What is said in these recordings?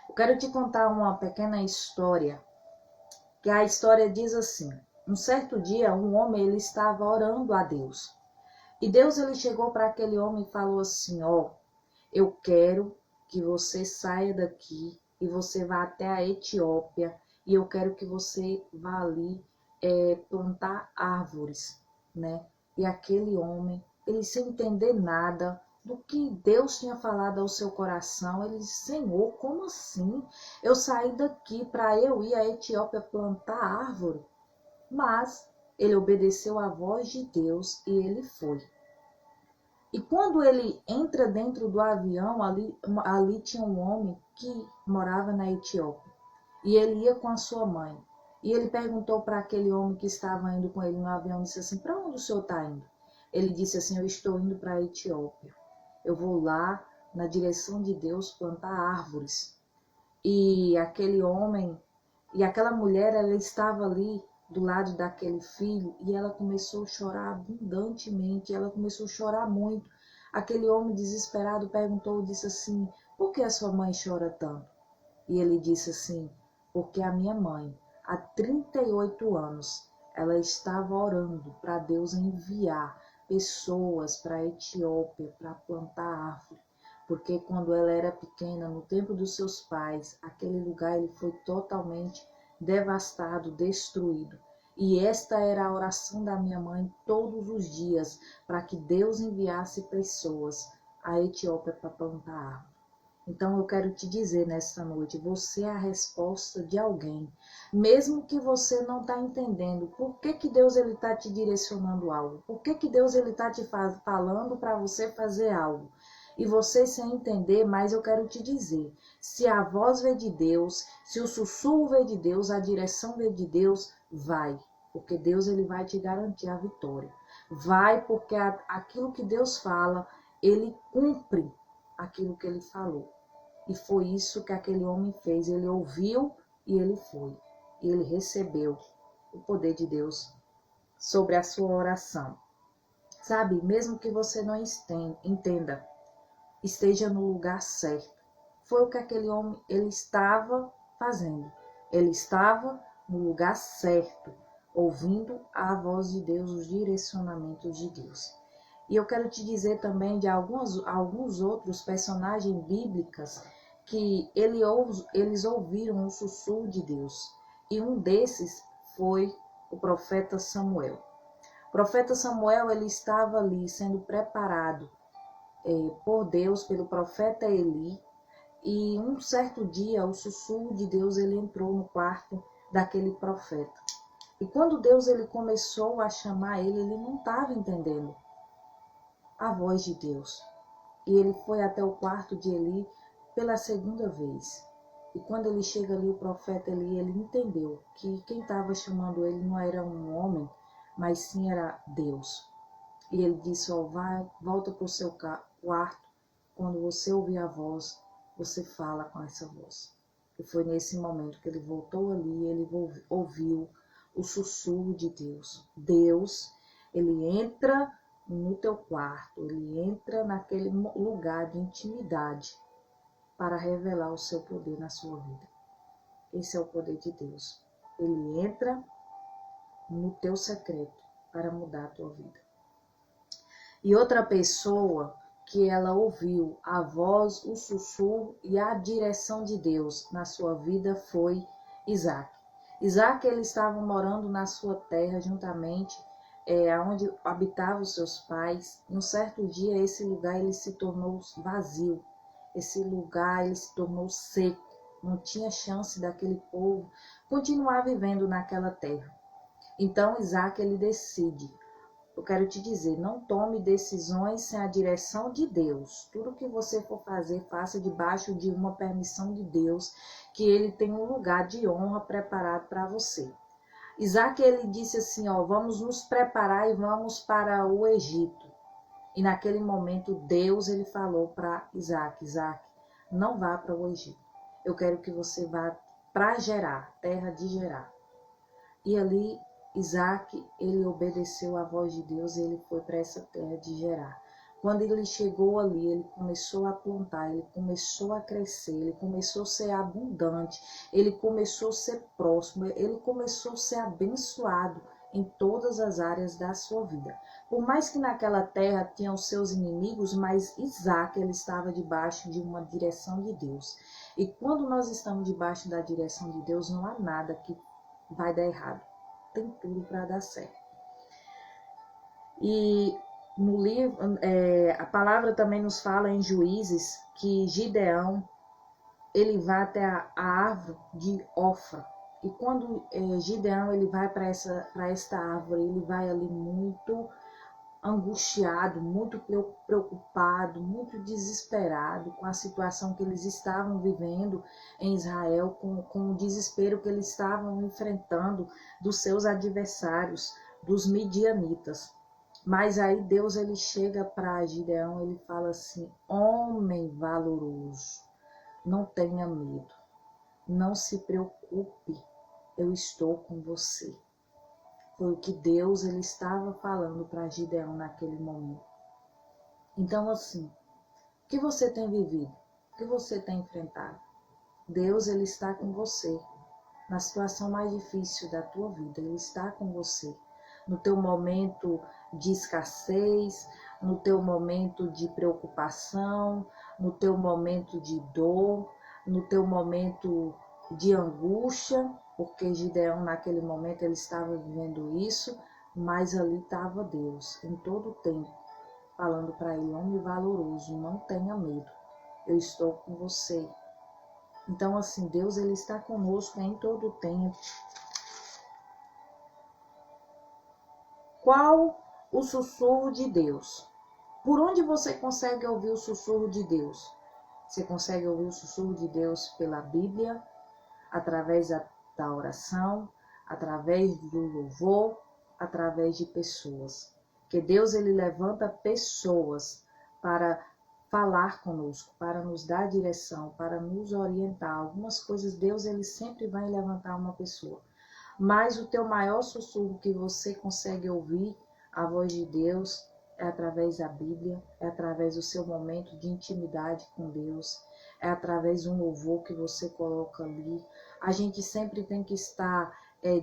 Eu quero te contar uma pequena história, que a história diz assim: um certo dia, um homem ele estava orando a Deus. E Deus ele chegou para aquele homem e falou assim: ó, eu quero que você saia daqui e você vá até a Etiópia e eu quero que você vá ali plantar árvores, né? E aquele homem, ele sem entender nada do que Deus tinha falado ao seu coração, ele disse: Senhor, como assim? Eu saí daqui para eu ir à Etiópia plantar árvore? Mas ele obedeceu à voz de Deus e ele foi. E quando ele entra dentro do avião, ali tinha um homem que morava na Etiópia. E ele ia com a sua mãe. E ele perguntou para aquele homem que estava indo com ele no avião, disse assim: para onde o senhor está indo? Ele disse assim: eu estou indo para a Etiópia. Eu vou lá, na direção de Deus, plantar árvores. E aquele homem e aquela mulher, ela estava ali do lado daquele filho e ela começou a chorar abundantemente, ela começou a chorar muito. Aquele homem desesperado perguntou, disse assim: por que a sua mãe chora tanto? E ele disse assim: porque a minha mãe, há 38 anos, ela estava orando para Deus enviar pessoas para a Etiópia para plantar árvore. Porque quando ela era pequena, no tempo dos seus pais, aquele lugar ele foi totalmente devastado, destruído. E esta era a oração da minha mãe todos os dias, para que Deus enviasse pessoas à Etiópia para plantar árvore. Então eu quero te dizer nesta noite, você é a resposta de alguém. Mesmo que você não está entendendo por que Deus está te direcionando algo, por que Deus está te falando para você fazer algo. E você sem entender, mas eu quero te dizer, se a voz vem de Deus, se o sussurro vem de Deus, a direção vem de Deus, vai. Porque Deus ele vai te garantir a vitória. Vai porque aquilo que Deus fala, ele cumpre aquilo que ele falou. E foi isso que aquele homem fez. Ele ouviu e ele foi. E ele recebeu o poder de Deus sobre a sua oração. Sabe, mesmo que você não entenda, esteja no lugar certo. Foi o que aquele homem ele estava fazendo. Ele estava no lugar certo, ouvindo a voz de Deus, os direcionamentos de Deus. E eu quero te dizer também de alguns outros personagens bíblicos que eles ouviram o sussurro de Deus. E um desses foi o profeta Samuel. O profeta Samuel ele estava ali sendo preparado por Deus, pelo profeta Eli. E um certo dia o sussurro de Deus ele entrou no quarto daquele profeta. E quando Deus ele começou a chamar ele não estava entendendo a voz de Deus. E ele foi até o quarto de Eli pela segunda vez. E quando ele chega ali, o profeta Eli, ele entendeu que quem estava chamando ele não era um homem, mas sim era Deus. E ele disse: ó, vai, volta para o seu quarto. Quando você ouvir a voz, você fala com essa voz. E foi nesse momento que ele voltou ali e ele ouviu o sussurro de Deus. Deus, ele entra no teu quarto, ele entra naquele lugar de intimidade para revelar o seu poder na sua vida. Esse é o poder de Deus. Ele entra no teu secreto para mudar a tua vida. E outra pessoa que ela ouviu a voz, o sussurro e a direção de Deus na sua vida foi Isaac. Isaac ele estava morando na sua terra juntamente onde habitavam os seus pais. Um certo dia esse lugar ele se tornou vazio. Esse lugar ele se tornou seco. Não tinha chance daquele povo continuar vivendo naquela terra. Então Isaac ele decide. Eu quero te dizer, não tome decisões sem a direção de Deus. Tudo que você for fazer, faça debaixo de uma permissão de Deus, que ele tem um lugar de honra preparado para você. Isaac, ele disse assim, ó, vamos nos preparar e vamos para o Egito. E naquele momento, Deus, ele falou para Isaac, Isaac, não vá para o Egito. Eu quero que você vá para Gerar, terra de Gerar. E ali, Isaac, ele obedeceu à voz de Deus e ele foi para essa terra de Gerar. Quando ele chegou ali, ele começou a plantar, ele começou a crescer, ele começou a ser abundante, ele começou a ser próximo, ele começou a ser abençoado em todas as áreas da sua vida. Por mais que naquela terra tinha os seus inimigos, mas Isaac ele estava debaixo de uma direção de Deus. E quando nós estamos debaixo da direção de Deus, não há nada que vai dar errado. Tem tudo para dar certo. E no livro, a palavra também nos fala em Juízes que Gideão ele vai até a árvore de Ofra. E quando Gideão ele vai para esta árvore, ele vai ali muito angustiado, muito preocupado, muito desesperado com a situação que eles estavam vivendo em Israel, com o desespero que eles estavam enfrentando dos seus adversários, dos midianitas. Mas aí Deus ele chega para Gideão, ele fala assim: homem valoroso, não tenha medo, não se preocupe, eu estou com você. Foi o que Deus ele estava falando para Gideão naquele momento. Então assim, o que você tem vivido? O que você tem enfrentado? Deus ele está com você. Na situação mais difícil da tua vida, ele está com você. No teu momento de escassez, no teu momento de preocupação, no teu momento de dor, no teu momento de angústia, porque Gideão naquele momento ele estava vivendo isso, mas ali estava Deus em todo o tempo, falando para ele: homem valoroso, não tenha medo, eu estou com você. Então assim, Deus ele está conosco em todo o tempo. Qual o sussurro de Deus? Por onde você consegue ouvir o sussurro de Deus? Você consegue ouvir o sussurro de Deus pela Bíblia, através da oração, através do louvor, através de pessoas. Que Deus ele levanta pessoas para falar conosco, para nos dar direção, para nos orientar. Algumas coisas Deus ele sempre vai levantar uma pessoa. Mas o teu maior sussurro que você consegue ouvir a voz de Deus é através da Bíblia, é através do seu momento de intimidade com Deus, é através de um louvor que você coloca ali. A gente sempre tem que estar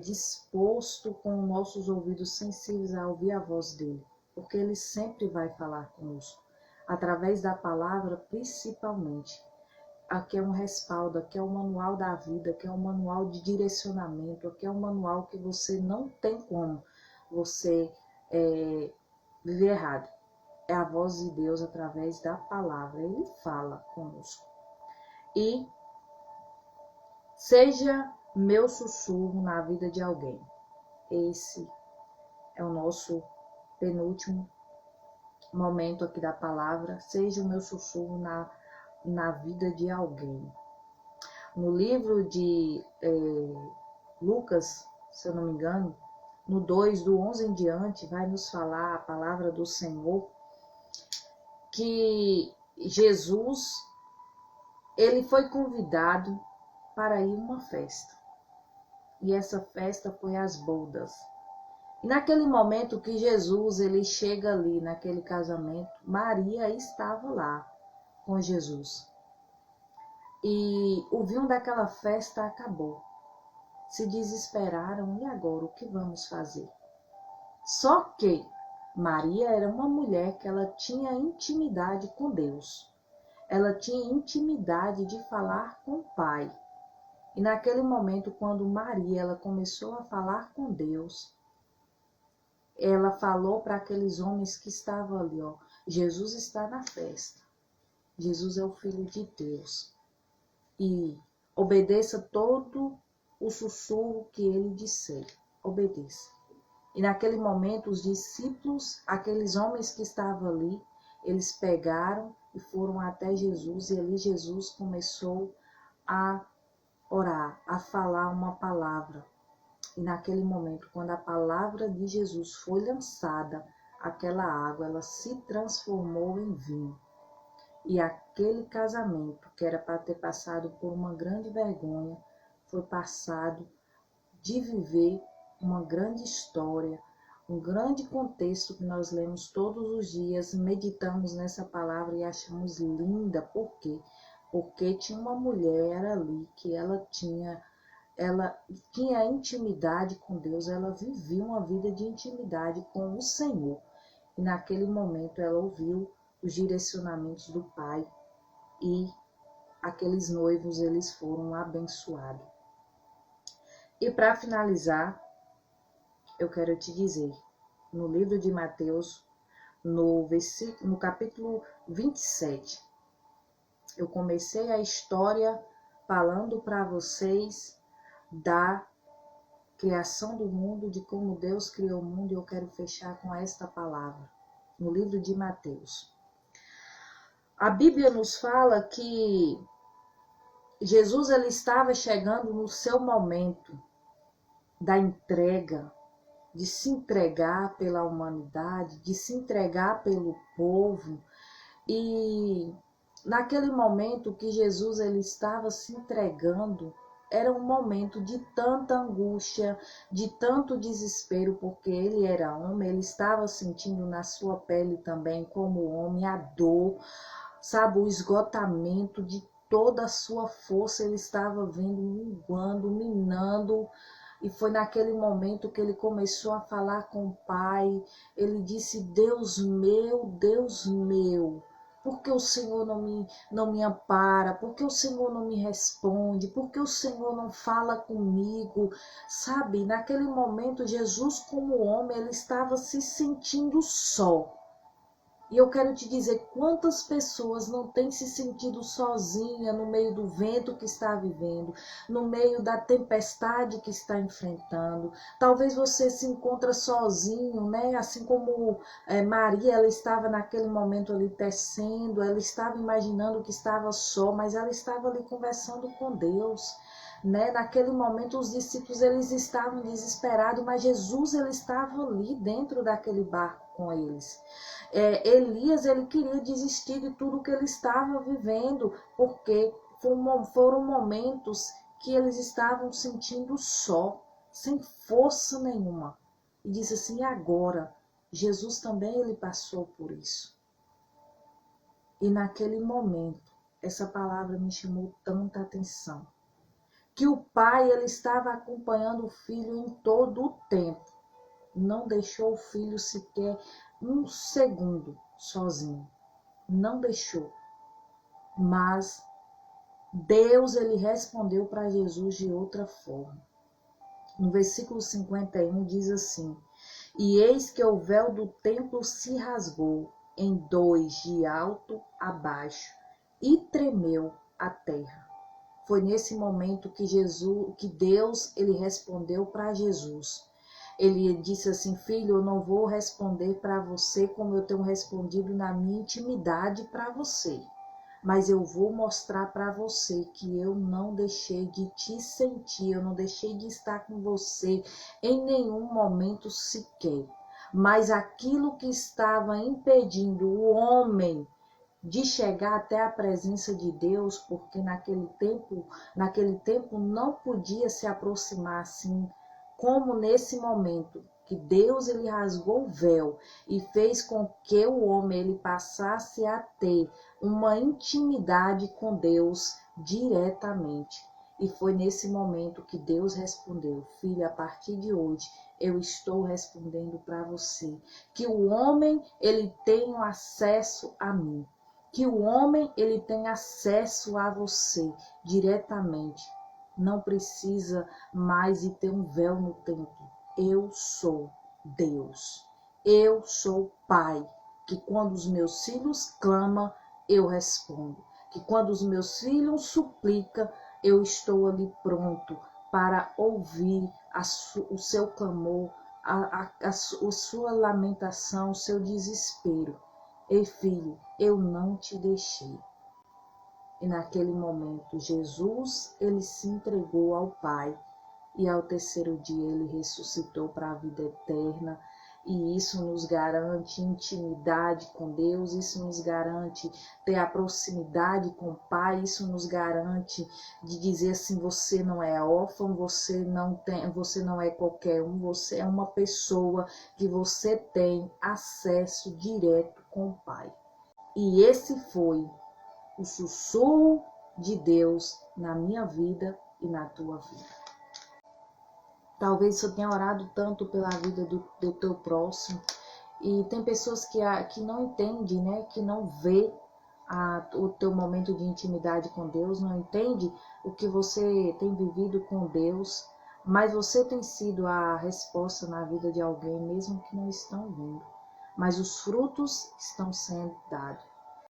disposto com nossos ouvidos sensíveis a ouvir a voz dele, porque ele sempre vai falar conosco, através da palavra principalmente. Aqui é um respaldo, aqui é o manual da vida, aqui é um manual de direcionamento, aqui é um manual que você não tem como você viver errado. É a voz de Deus através da palavra, ele fala conosco. E seja meu sussurro na vida de alguém. Esse é o nosso penúltimo momento aqui da palavra. Seja o meu sussurro na vida de alguém. No livro de Lucas, se eu não me engano, no 2, do 11 em diante, vai nos falar a palavra do Senhor, que Jesus, ele foi convidado para ir a uma festa. E essa festa foi as bodas. E naquele momento que Jesus, ele chega ali, naquele casamento, Maria estava lá com Jesus. E o vinho daquela festa acabou. Se desesperaram, e agora o que vamos fazer? Só que Maria era uma mulher que ela tinha intimidade com Deus. Ela tinha intimidade de falar com o Pai. E naquele momento, quando Maria ela começou a falar com Deus, ela falou para aqueles homens que estavam ali, ó, Jesus está na festa. Jesus é o Filho de Deus. E obedeça todo o sussurro que ele disser. Obedeça. E naquele momento, os discípulos, aqueles homens que estavam ali, eles pegaram e foram até Jesus. E ali Jesus começou a orar, a falar uma palavra. E naquele momento, quando a palavra de Jesus foi lançada, aquela água, ela se transformou em vinho. E aquele casamento, que era para ter passado por uma grande vergonha, foi passado de viver uma grande história, um grande contexto que nós lemos todos os dias, meditamos nessa palavra e achamos linda. Por quê? Porque tinha uma mulher ali que ela tinha intimidade com Deus, ela vivia uma vida de intimidade com o Senhor. E naquele momento ela ouviu os direcionamentos do Pai e aqueles noivos, eles foram abençoados. E para finalizar, eu quero te dizer, no livro de Mateus, no capítulo 27, eu comecei a história falando para vocês da criação do mundo, de como Deus criou o mundo, e eu quero fechar com esta palavra, no livro de Mateus. A Bíblia nos fala que Jesus ele estava chegando no seu momento da entrega, de se entregar pela humanidade, de se entregar pelo povo. E naquele momento que Jesus ele estava se entregando, era um momento de tanta angústia, de tanto desespero, porque ele era homem, ele estava sentindo na sua pele também, como homem, a dor, sabe, o esgotamento de toda a sua força, ele estava vendo, minguando, minando. E foi naquele momento que ele começou a falar com o Pai. Ele disse: Deus meu, por que o Senhor não me ampara? Por que o Senhor não me responde? Por que o Senhor não fala comigo? Sabe, naquele momento, Jesus, como homem, ele estava se sentindo só. E eu quero te dizer, quantas pessoas não têm se sentido sozinha no meio do vento que está vivendo, no meio da tempestade que está enfrentando. Talvez você se encontre sozinho, né? Assim como Maria, ela estava naquele momento ali tecendo, ela estava imaginando que estava só, mas ela estava ali conversando com Deus. Né? Naquele momento os discípulos eles estavam desesperados, mas Jesus ele estava ali dentro daquele barco com eles. Elias ele queria desistir de tudo que ele estava vivendo, porque foram momentos que eles estavam sentindo só, sem força nenhuma. E disse assim: e agora? Jesus também ele passou por isso. E naquele momento, essa palavra me chamou tanta atenção, que o pai ele estava acompanhando o filho em todo o tempo. Não deixou o filho sequer um segundo sozinho. Não deixou. Mas Deus ele respondeu para Jesus de outra forma. No versículo 51 diz assim: e eis que o véu do templo se rasgou em dois de alto a baixo, e tremeu a terra. Foi nesse momento que Deus ele respondeu para Jesus. Ele disse assim: filho, eu não vou responder para você como eu tenho respondido na minha intimidade para você, mas eu vou mostrar para você que eu não deixei de te sentir, eu não deixei de estar com você em nenhum momento sequer. Mas aquilo que estava impedindo o homem de chegar até a presença de Deus, porque naquele tempo não podia se aproximar assim como nesse momento que Deus ele rasgou o véu e fez com que o homem ele passasse a ter uma intimidade com Deus diretamente. E foi nesse momento que Deus respondeu: filha, a partir de hoje eu estou respondendo para você que o homem ele tem acesso a mim, que o homem ele tem acesso a você diretamente. Não precisa mais de ter um véu no templo. Eu sou Deus. Eu sou Pai. Que quando os meus filhos clamam, eu respondo. Que quando os meus filhos suplicam, eu estou ali pronto para ouvir o seu clamor, a sua lamentação, o seu desespero. Ei, filho, eu não te deixei. E naquele momento, Jesus, ele se entregou ao Pai. E ao terceiro dia, ele ressuscitou para a vida eterna. E isso nos garante intimidade com Deus, isso nos garante ter a proximidade com o Pai, isso nos garante de dizer assim, você não é órfão, você não é qualquer um, você é uma pessoa que você tem acesso direto com o Pai. E esse foi o sussurro de Deus na minha vida e na tua vida. Talvez você tenha orado tanto pela vida do teu próximo, e tem pessoas que não entendem, né? Que não vê o teu momento de intimidade com Deus, não entende o que você tem vivido com Deus, mas você tem sido a resposta na vida de alguém, mesmo que não estão vendo. Mas os frutos estão sendo dados.